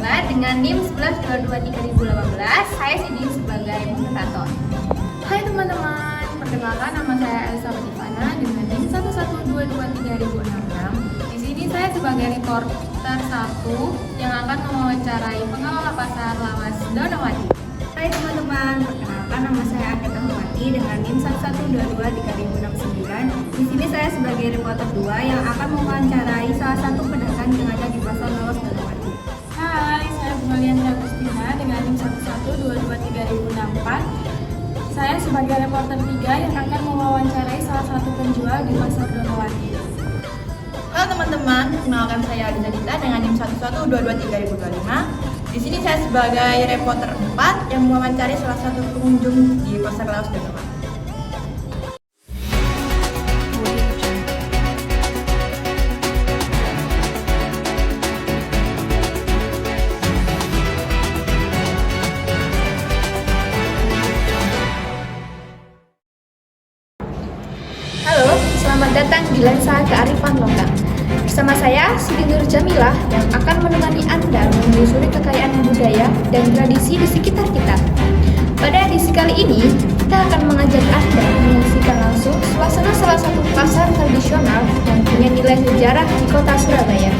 Ivana dengan NIM 11223018. Saya sini sebagai moderator. Hai teman-teman, perkenalkan nama saya Elsa Ivana dengan NIM 11223066. Di sini saya sebagai reporter 1 yang akan mewawancarai pengelola pasar Lawas Donowati. Hai teman-teman, perkenalkan nama saya Aketa Humati dengan NIM 11223069. Di sini saya sebagai reporter 2 yang akan mewawancarai salah satu pedagang yang ada di pasar Lawas Donowati. Hai, saya Bumalian Agustina dengan NIM 11223064. Saya sebagai reporter 3 yang akan mewawancarai salah satu penjual di pasar Donowati. Halo teman-teman, perkenalkan saya Aliza Dita dengan NIM 11223025. Di sini saya sebagai reporter 4 yang mewawancari salah satu pengunjung di pasar Lawas Donowati. Halo, selamat datang di Lensa Kearifan Lokal. Bersama saya, Siti Nur Jamilah, yang akan menemani Anda menelusuri kekayaan budaya dan tradisi di sekitar kita. Pada edisi kali ini, kita akan mengajak Anda menyaksikan langsung suasana salah satu pasar tradisional yang punya nilai sejarah di kota Surabaya.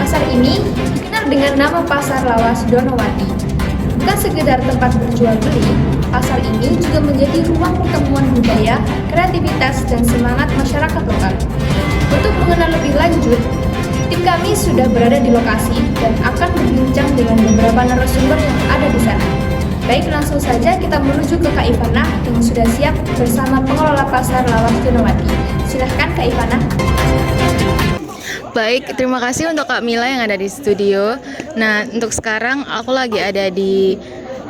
Pasar ini dikenal dengan nama Pasar Lawas Donowati. Bukan sekedar tempat berjual beli, pasar ini juga menjadi ruang pertemuan budaya, kreativitas, dan semangat masyarakat lokal. Untuk mengenal lebih lanjut, tim kami sudah berada di lokasi dan akan berbincang dengan beberapa narasumber yang ada di sana. Baik, langsung saja kita menuju ke Kak Ivana yang sudah siap bersama pengelola pasar Lawas Donowati. Silahkan Kak Ivana. Baik, terima kasih untuk Kak Mila yang ada di studio. Nah, untuk sekarang aku lagi ada di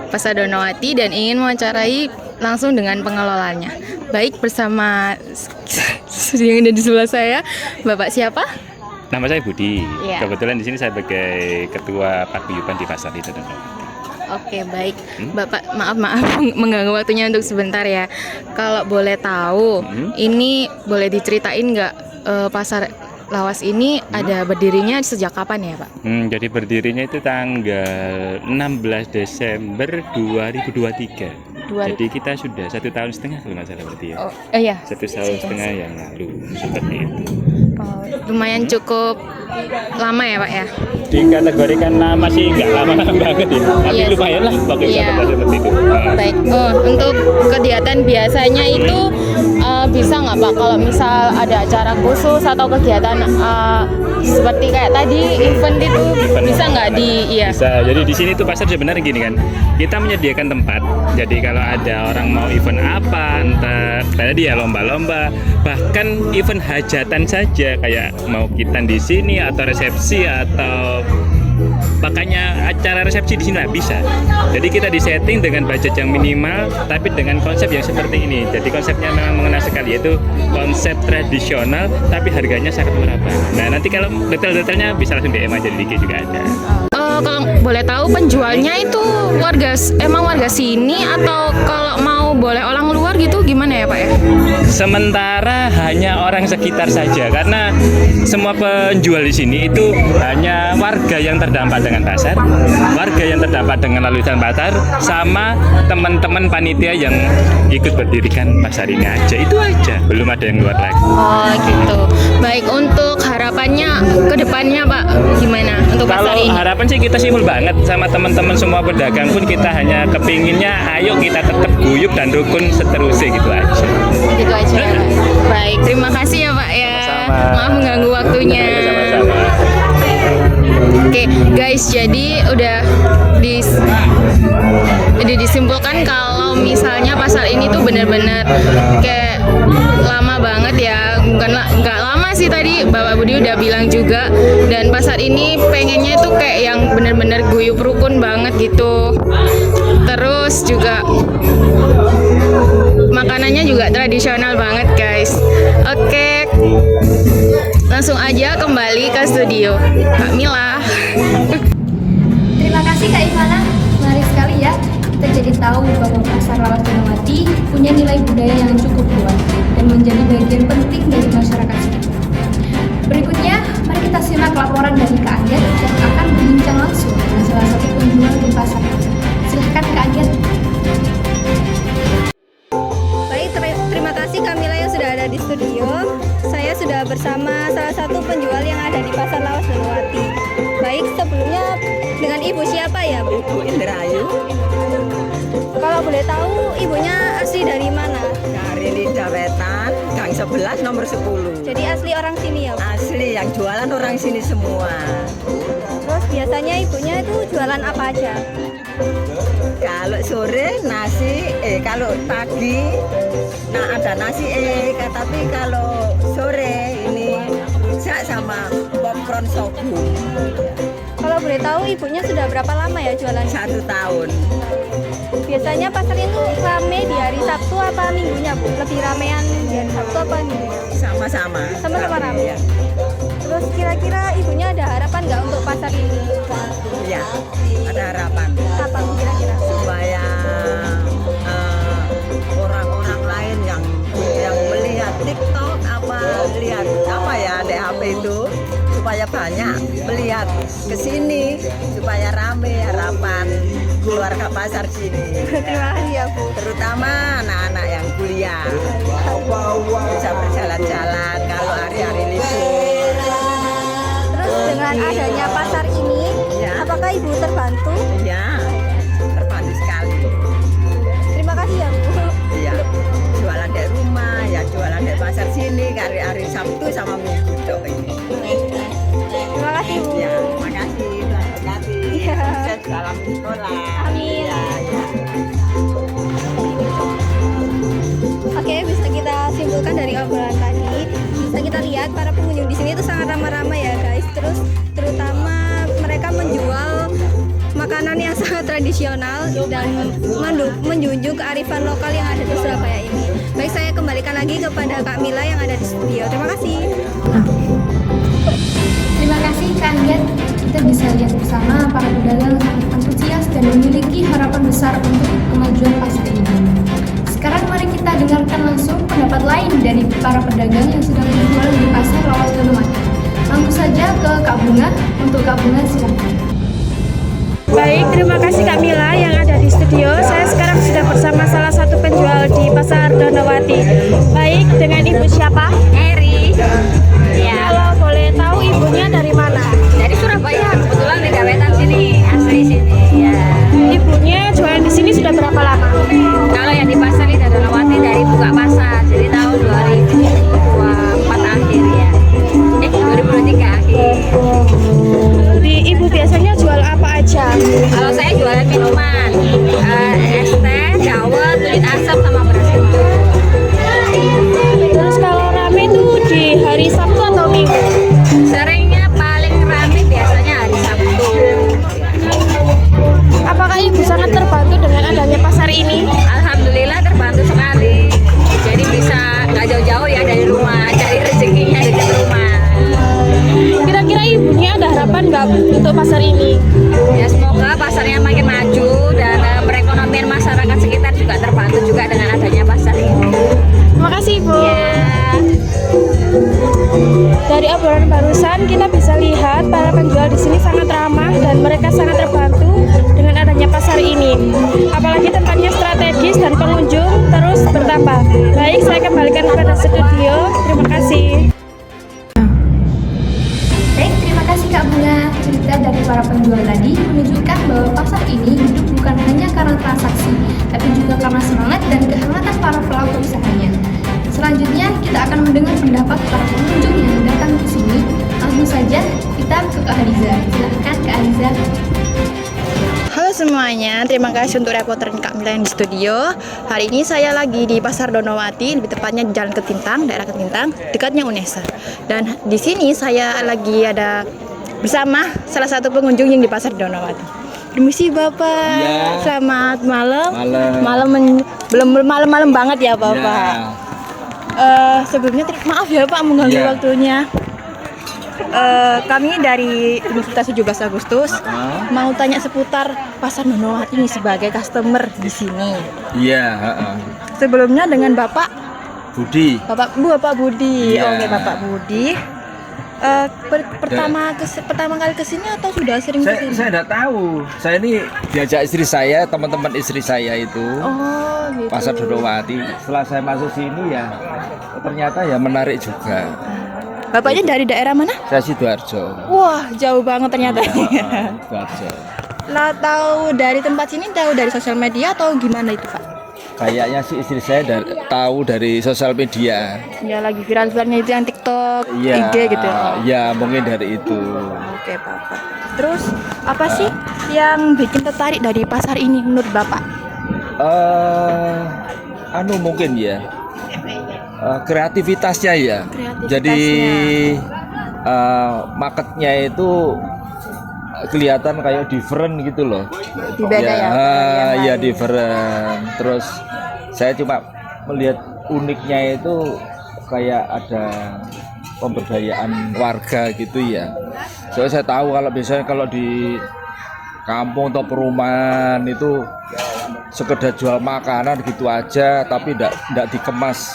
Pasar Donowati dan ingin mewawancarai langsung dengan pengelolanya. Baik, bersama yang ada di sebelah saya, Bapak siapa? Nama saya Budi. Ya. Kebetulan di sini saya sebagai ketua paguyuban di pasar itu. Oke, baik. Bapak, maaf mengganggu waktunya untuk sebentar ya. Kalau boleh tahu, ini boleh diceritain nggak pasar Lawas ini ada berdirinya sejak kapan ya, Pak? Jadi berdirinya itu tanggal 16 Desember 2023. Jadi kita sudah 1,5 tahun kalau nggak salah berarti ya. Oh, iya. 1,5 tahun yang lalu seperti itu. Oh, lumayan cukup lama ya, Pak ya? Dikategorikan lama sih nggak lama banget ya, tapi Yes. lumayan lah pakai seperti itu. Baik. Oh, untuk kegiatan biasanya itu bisa nggak Pak kalau misal ada acara khusus atau kegiatan seperti kayak tadi event itu bisa nggak Bisa. Jadi di sini tuh pasar sebenarnya gini kan, kita menyediakan tempat. Jadi kalau ada orang mau event apa, entah tadi ya lomba-lomba, bahkan event hajatan saja kayak mau kitan di sini atau resepsi atau makanya acara resepsi di sini lah bisa. Jadi kita disetting dengan budget yang minimal, tapi dengan konsep yang seperti ini. Jadi konsepnya memang mengena sekali, yaitu konsep tradisional, tapi harganya sangat murah banget. Nah nanti kalau detail-detailnya bisa langsung DM aja di IG juga ada. Kalau boleh tahu penjualnya itu emang warga sini atau kalau mau boleh orang luar gitu gimana ya Pak ya? Sementara hanya orang sekitar saja, karena semua penjual di sini itu hanya warga yang terdampak dengan pasar, warga yang terdampak dengan lalu lintas pasar, sama teman-teman panitia yang ikut berdirikan pasar ini aja. Itu aja, belum ada yang luar lagi. Oh gitu. Baik, untuk harapannya ke depannya Pak gimana untuk pasar Kalau ini? harapan sih kita simpel banget sama teman-teman semua pedagang pun, kita hanya kepinginnya ayo kita tetap guyup dan rukun seterusnya gitu aja. Gitu aja ya Pak. Baik, terima kasih ya Pak ya. Sama-sama. Maaf mengganggu waktunya. Sama-sama. Oke guys, jadi udah disimpulkan kalau misalnya pasar ini tuh bener-bener kayak lama banget ya. Nggak lama sih, tadi Bapak Budi udah bilang juga. Dan pasar ini pengennya tuh kayak yang bener-bener guyup rukun banget gitu. Terus juga makanannya juga tradisional banget guys. Oke, langsung aja kembali ke studio Kak Mila. Terima kasih Kak Ivana, menarik sekali ya. Kita jadi tahu bahwa Pasar Lawas Donowati punya nilai budaya yang cukup kuat dan menjadi bagian penting dari masyarakat sekitar. Berikutnya, mari kita simak laporan dari Kak Andet yang akan berbincang langsung dengan penjual di pasar. Silahkan Kak Agen. Baik, terima kasih Kamila yang sudah ada di studio. Saya sudah bersama salah satu penjual yang ada di Pasar Lawas Donowati. Baik, sebelumnya dengan ibu siapa ya, Bu? Ibu Indrayu Kalau boleh tahu ibunya asli dari mana? dari Lidah Wetan, Gang 11 nomor 10. Jadi asli orang sini ya, Bu? Asli yang jualan orang sini semua. Terus biasanya ibunya itu jualan apa aja? Kalau sore nasi, kalau pagi nah ada nasi tapi kalau sore ini rujak sama popcorn sorghum. Kalau boleh tahu ibunya sudah berapa lama ya jualan? 1 tahun. Biasanya pasar itu rame di hari Sabtu apa Minggunya, Bu? Lebih ramean di hari Sabtu apa Minggunya? Sama-sama. Sama-sama rame. Ya. Terus kira-kira ibunya ada harapan nggak untuk pasar ini? Ya, ada harapan Apa Bu, kira-kira? supaya orang-orang lain yang melihat TikTok lihat apa ya di HP itu supaya banyak melihat ke sini supaya rame harapan keluarga pasar sini. Terima kasih ya, Bu. Terutama anak-anak yang kuliah bisa berjalan-jalan kalau hari-hari libur. Terus dengan adanya pasar ini, Ya. apakah Ibu terbantu? Ya, terbantu sekali. Terima kasih ya, Bu. Ya, jualan di rumah, ya jualan di pasar sini hari-hari Sabtu sama Minggu Cok ini. Terima kasih, Bu. Ya, makasih. Tuhan berkati. Iya. Sukses dalam sekolah. Amin. Ya, ya. Oke, bisa kita simpulkan dari obrolan tadi, bisa kita lihat para pengunjung di sini itu sangat ramah-ramah ya, guys. Terus terutama mereka menjual makanan yang sangat tradisional dan menjunjung kearifan lokal yang ada di Surabaya ini. Baik, saya kembalikan lagi kepada Kak Mila yang ada di studio. Terima kasih. Terima kasih Kak Agen. Kita bisa lihat bersama para pedagang sangat antusias dan memiliki harapan besar untuk kemajuan pasar ini. Sekarang mari kita dengarkan langsung pendapat lain dari para pedagang yang sedang berjualan di Pasar Lawas Donowati. Langsung saja ke Kak Bunga. Untuk Kak Bunga silakan. Baik, terima kasih Kak Mila yang ada di studio. Saya sekarang sudah bersama salah satu penjual di Pasar Donowati. Baik, dengan Ibu siapa? Eri, ya Kalau boleh tahu ibunya dari mana? dari Surabaya, kebetulan di Wetan sini, asli sini ya. Ibunya jualan di sini sudah berapa lama? Kalau yang di pasar Lidah Donowati dari buka pasar, jadi tahun 2024 akhir ya, 2023 akhir. Di Ibu biasanya jual apa aja? Kalau saya jualan minuman, es teh, dawet, kulit asam sama beras kencur. Terus kalau rame itu di hari Sabtu atau Minggu? Seringnya paling rame biasanya hari Sabtu. Apakah Ibu sangat terbantu dengan adanya pasar ini? Alhamdulillah terbantu sekali. Jadi bisa nggak jauh-jauh ya dari rumah, cari rezekinya dekat rumah. Kira-kira ibunya ada harapan nggak untuk pasar ini? Ya semoga pasarnya makin maju dan perekonomian masyarakat sekitar juga terbantu juga dengan adanya pasar ini. Terima kasih Ibu. Ya. Dari obrolan barusan kita bisa lihat para penjual di sini sangat ramah dan mereka sangat terbantu dengan adanya pasar ini. Apalagi tempatnya strategis dan pengunjung terus bertambah. Baik, saya kembalikan kepada studio. Terima kasih. Baik, terima kasih Kak Bunga. Cerita dari para penjual tadi menunjukkan bahwa pasar ini hidup bukan hanya karena transaksi, tapi juga karena semangat dan kehangatan para pelaku usahanya. Selanjutnya, kita akan mendengar pendapat para pengunjung yang datang ke sini. Langsung saja kita ke Kak Hadiza. Silahkan Kak Hadiza. Halo semuanya, terima kasih untuk reporter Kak Mila yang di studio. Hari ini saya lagi di Pasar Donowati, lebih tepatnya di Jalan Ketintang, daerah Ketintang, dekatnya UNESA. Dan di sini saya lagi ada bersama salah satu pengunjung yang di Pasar Donowati. Permisi Bapak. Iya. Selamat malam. Belum Malam banget ya Bapak. Sebelumnya maaf ya Pak mengganggu Iya. waktunya. Kami dari Universitas 17 Agustus mau tanya seputar Pasar Donowati ini sebagai customer di sini. Iya, Sebelumnya dengan Bapak Budi. Bapak Budi. Iya. Oke, Bapak Budi. Pertama kali kesini atau sudah sering kesini? Saya tidak tahu. Saya ini diajak istri saya, teman-teman istri saya itu. Oh, gitu. Pasar Donowati. Setelah saya masuk sini ya, ternyata ya menarik juga. Bapaknya dari daerah mana? Saya Sidoarjo. Wah, jauh banget ternyata. Sidoarjo. Lah, tahu dari tempat sini, tahu dari sosial media atau gimana itu, Pak? Kayaknya sih istri saya tahu dari sosial media. Ya, lagi viral-viralnya itu yang TikTok, Iya, IG gitu. ya mungkin dari itu. Oke, Bapak. Terus apa sih yang bikin tertarik dari pasar ini menurut Bapak? Mungkin ya. Kreativitasnya ya. Jadi marketnya itu kelihatan kayak different gitu loh. Beda ya different. Terus saya cuma melihat uniknya itu kayak ada pemberdayaan warga gitu ya. Soalnya saya tahu kalau biasanya kalau di kampung atau perumahan itu sekedar jual makanan gitu aja, tapi tidak dikemas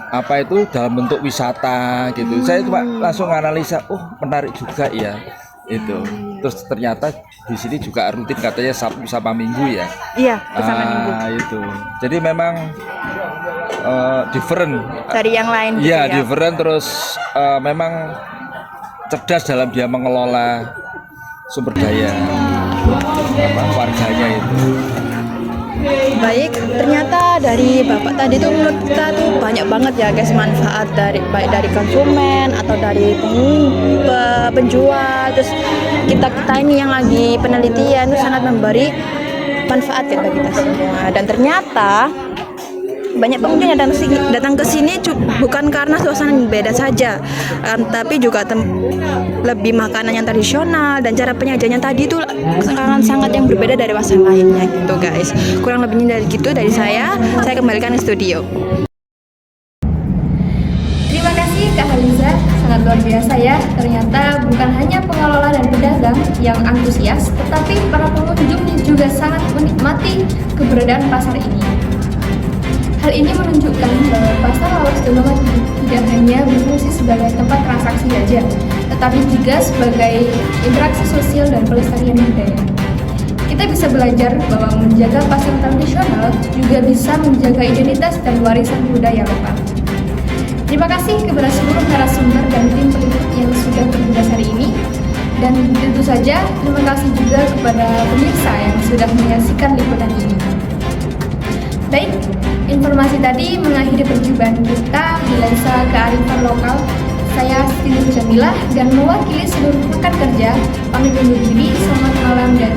apa itu dalam bentuk wisata gitu. Saya cuma langsung analisa, menarik juga ya itu. Terus ternyata di sini juga rutin katanya Sabtu sama Minggu ya. Iya, sama Minggu. Itu. Jadi memang different dari yang lain gitu ya. Ya. Different terus memang cerdas dalam dia mengelola sumber daya warganya itu. Baik, ternyata dari Bapak tadi tuh menurut kita tuh banyak banget ya guys manfaat baik dari konsumen atau dari penjual. Terus kita ini yang lagi penelitian tuh sangat memberi manfaat ya bagi kita semua. Dan ternyata banyak pengunjung yang datang ke sini bukan karena suasana yang beda saja, tapi juga lebih makanan yang tradisional dan cara penyajiannya tadi itu sangat yang berbeda dari pasar lainnya gitu guys. Kurang lebihnya dari gitu dari saya kembalikan ke studio. Terima kasih Kak Haliza, sangat luar biasa ya. Ternyata bukan hanya pengelola dan pedagang yang antusias, tetapi para pengunjung juga sangat menikmati keberadaan pasar ini. Hal ini menunjukkan bahwa pasar Lawas Donowati tidak hanya berfungsi sebagai tempat transaksi saja, tetapi juga sebagai interaksi sosial dan pelestarian budaya. Kita bisa belajar bahwa menjaga pasar tradisional juga bisa menjaga identitas dan warisan budaya lokal. Terima kasih kepada seluruh narasumber dan tim peliput yang sudah bertugas hari ini. Dan tentu saja terima kasih juga kepada pemirsa yang sudah menyaksikan liputan ini. Baik, informasi tadi mengakhiri perjumpaan kita di lensa kearifan lokal. Saya Siti Nurjamilah dan mewakili seluruh rekan kerja pamit undur diri. Selamat malam dan